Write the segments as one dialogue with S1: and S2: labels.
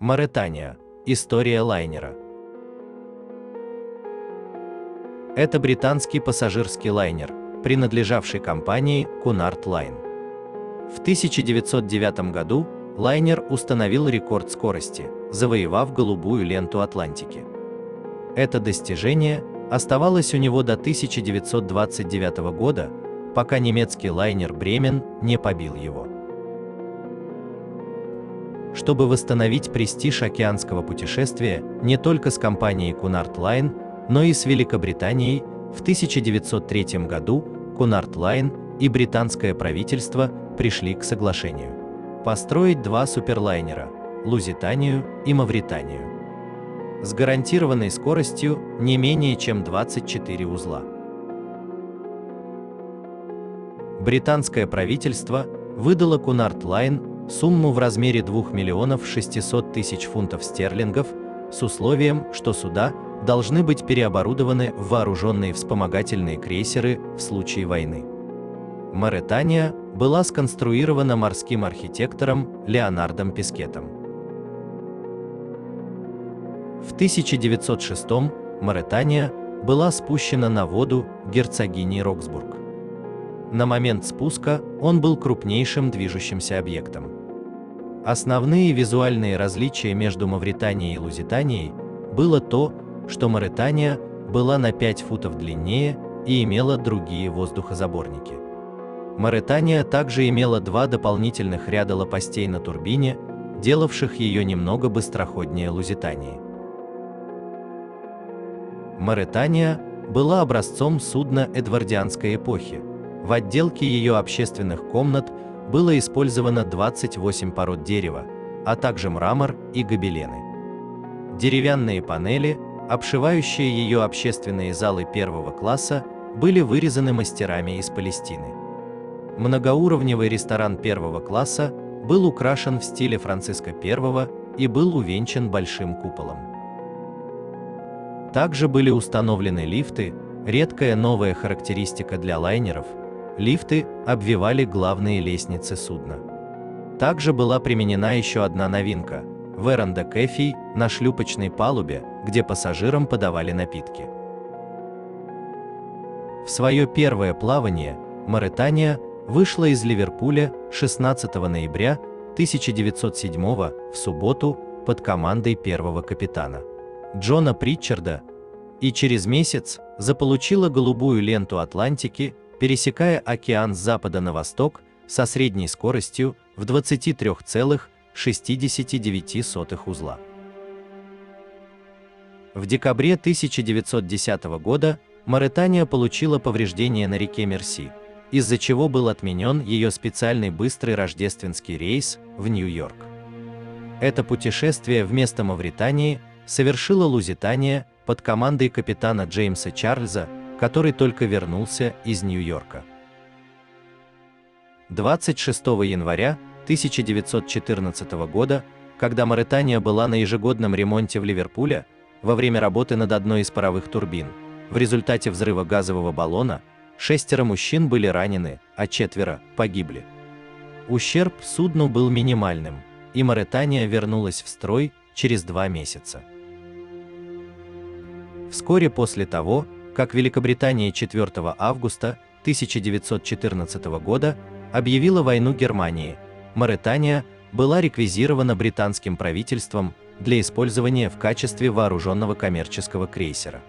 S1: Мauretania. История лайнера. Это британский пассажирский лайнер, принадлежавший компании Cunard Line. В 1909 году лайнер установил рекорд скорости, завоевав голубую ленту Атлантики. Это достижение оставалось у него до 1929 года, пока немецкий лайнер Бремен не побил его. Чтобы восстановить престиж океанского путешествия не только с компанией Cunard Line, но и с Великобританией, в 1903 году Cunard Line и британское правительство пришли к соглашению построить два суперлайнера – Лузитанию и Мавританию с гарантированной скоростью не менее чем 24 узла. Британское правительство выдало Cunard Line сумму в размере 2 миллионов 600 тысяч фунтов стерлингов с условием, что суда должны быть переоборудованы в вооруженные вспомогательные крейсеры в случае войны. Mauretania была сконструирована морским архитектором Леонардом Пискеттом. В 1906 Mauretania была спущена на воду герцогиней Роксбург. На момент спуска он был крупнейшим движущимся объектом. Основные визуальные различия между Мавританией и Лузитанией было то, что Mauretania была на 5 футов длиннее и имела другие воздухозаборники. Mauretania также имела 2 дополнительных ряда лопастей на турбине, делавших ее немного быстроходнее Лузитании. Mauretania была образцом судна эдвардианской эпохи. В отделке ее общественных комнат было использовано 28 пород дерева, а также мрамор и гобелены. Деревянные панели, обшивающие ее общественные залы первого класса, были вырезаны мастерами из Палестины. Многоуровневый ресторан первого класса был украшен в стиле Франциска I и был увенчан большим куполом. Также были установлены лифты, редкая новая характеристика для лайнеров. Лифты обвивали главные лестницы судна. Также была применена еще одна новинка – веранда кефи на шлюпочной палубе, где пассажирам подавали напитки. В свое первое плавание Mauretania вышла из Ливерпуля 16 ноября 1907 в субботу под командой первого капитана Джона Притчарда и через месяц заполучила голубую ленту Атлантики, пересекая океан с запада на восток со средней скоростью в 23,69 узла. В декабре 1910 года Mauretania получила повреждения на реке Мерси, из-за чего был отменен ее специальный быстрый рождественский рейс в Нью-Йорк. Это путешествие вместо Мавритании совершила Лузитания под командой капитана Джеймса Чарльза, который только вернулся из Нью-Йорка. 26 января 1914 года, когда Mauretania была на ежегодном ремонте в Ливерпуле, во время работы над одной из паровых турбин, в результате взрыва газового баллона 6 мужчин были ранены, а 4 погибли. Ущерб судну был минимальным, и Mauretania вернулась в строй через 2 месяца. Вскоре после того, как Великобритания 4 августа 1914 года объявила войну Германии, Mauretania была реквизирована британским правительством для использования в качестве вооруженного коммерческого крейсера.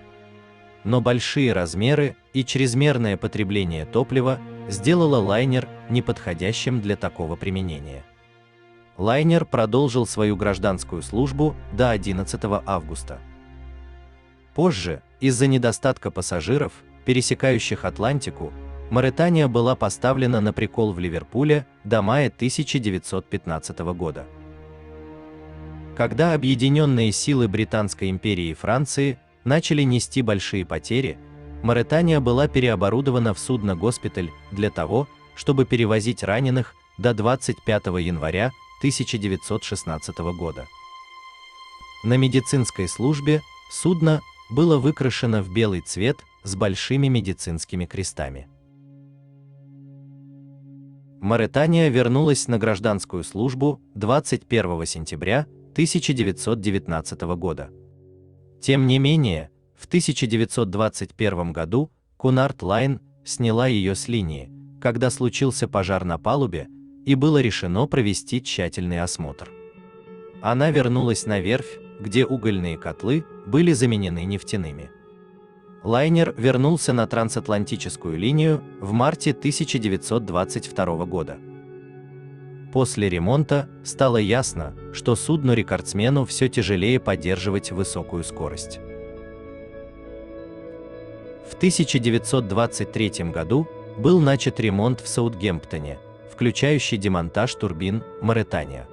S1: Но большие размеры и чрезмерное потребление топлива сделало лайнер неподходящим для такого применения. Лайнер продолжил свою гражданскую службу до 11 августа. Позже, из-за недостатка пассажиров, пересекающих Атлантику, Mauretania была поставлена на прикол в Ливерпуле до мая 1915 года. Когда объединенные силы Британской империи и Франции начали нести большие потери, Mauretania была переоборудована в судно-госпиталь для того, чтобы перевозить раненых до 25 января 1916 года. На медицинской службе судно было выкрашено в белый цвет с большими медицинскими крестами. Mauretania вернулась на гражданскую службу 21 сентября 1919 года. Тем не менее, в 1921 году Cunard Line сняла ее с линии, когда случился пожар на палубе, и было решено провести тщательный осмотр. Она вернулась на верфь, где угольные котлы были заменены нефтяными. Лайнер вернулся на трансатлантическую линию в марте 1922 года. После ремонта стало ясно, что судну-рекордсмену все тяжелее поддерживать высокую скорость. В 1923 году был начат ремонт в Саутгемптоне, включающий демонтаж турбин Мauretania.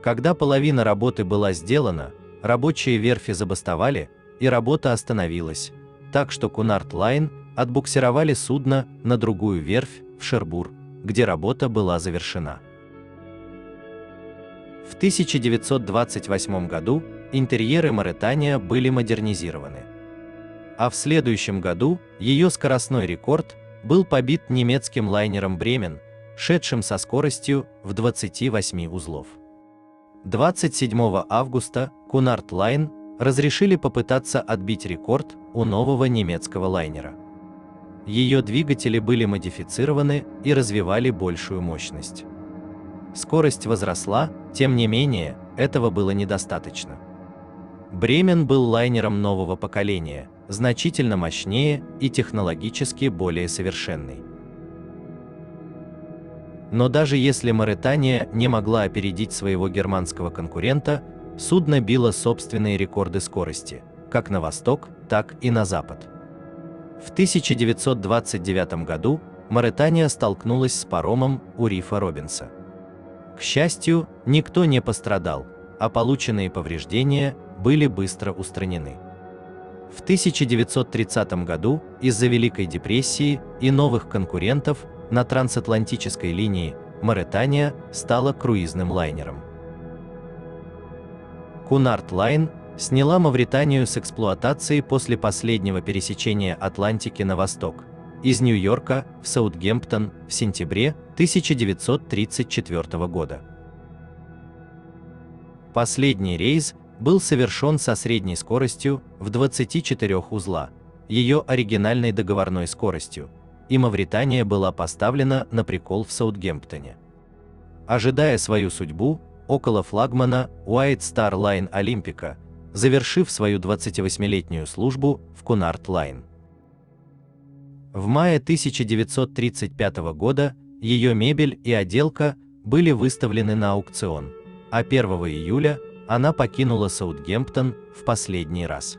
S1: Когда половина работы была сделана, рабочие верфи забастовали, и работа остановилась, так что Cunard Line отбуксировали судно на другую верфь в Шербур, где работа была завершена. В 1928 году интерьеры Mauretania были модернизированы. А в следующем году ее скоростной рекорд был побит немецким лайнером Bremen, шедшим со скоростью в 28 узлов. 27 августа Cunard Line разрешили попытаться отбить рекорд у нового немецкого лайнера. Ее двигатели были модифицированы и развивали большую мощность. Скорость возросла, тем не менее, этого было недостаточно. Bremen был лайнером нового поколения, значительно мощнее и технологически более совершенный. Но даже если Mauretania не могла опередить своего германского конкурента, судно било собственные рекорды скорости, как на восток, так и на запад. В 1929 году Mauretania столкнулась с паромом у рифа Робинса. К счастью, никто не пострадал, а полученные повреждения были быстро устранены. В 1930 году из-за Великой депрессии и новых конкурентов на трансатлантической линии Mauretania стала круизным лайнером. Cunard Line сняла Мавританию с эксплуатации после последнего пересечения Атлантики на восток, из Нью-Йорка в Саутгемптон в сентябре 1934 года. Последний рейс был совершен со средней скоростью в 24 узла, ее оригинальной договорной скоростью, и Mauretania была поставлена на прикол в Саутгемптоне. Ожидая свою судьбу, около флагмана White Star Line Olympica, завершив свою 28-летнюю службу в Cunard Line. В мае 1935 года ее мебель и отделка были выставлены на аукцион, а 1 июля она покинула Саутгемптон в последний раз.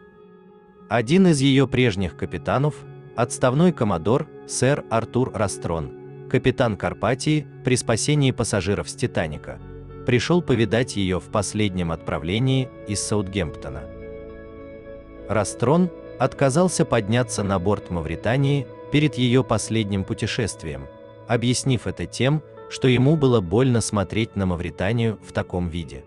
S1: Один из ее прежних капитанов, отставной коммодор сэр Артур Растрон, капитан Карпатии при спасении пассажиров с Титаника, пришел повидать ее в последнем отправлении из Саутгемптона. Растрон отказался подняться на борт Mauretании перед ее последним путешествием, объяснив это тем, что ему было больно смотреть на Mauretанию в таком виде.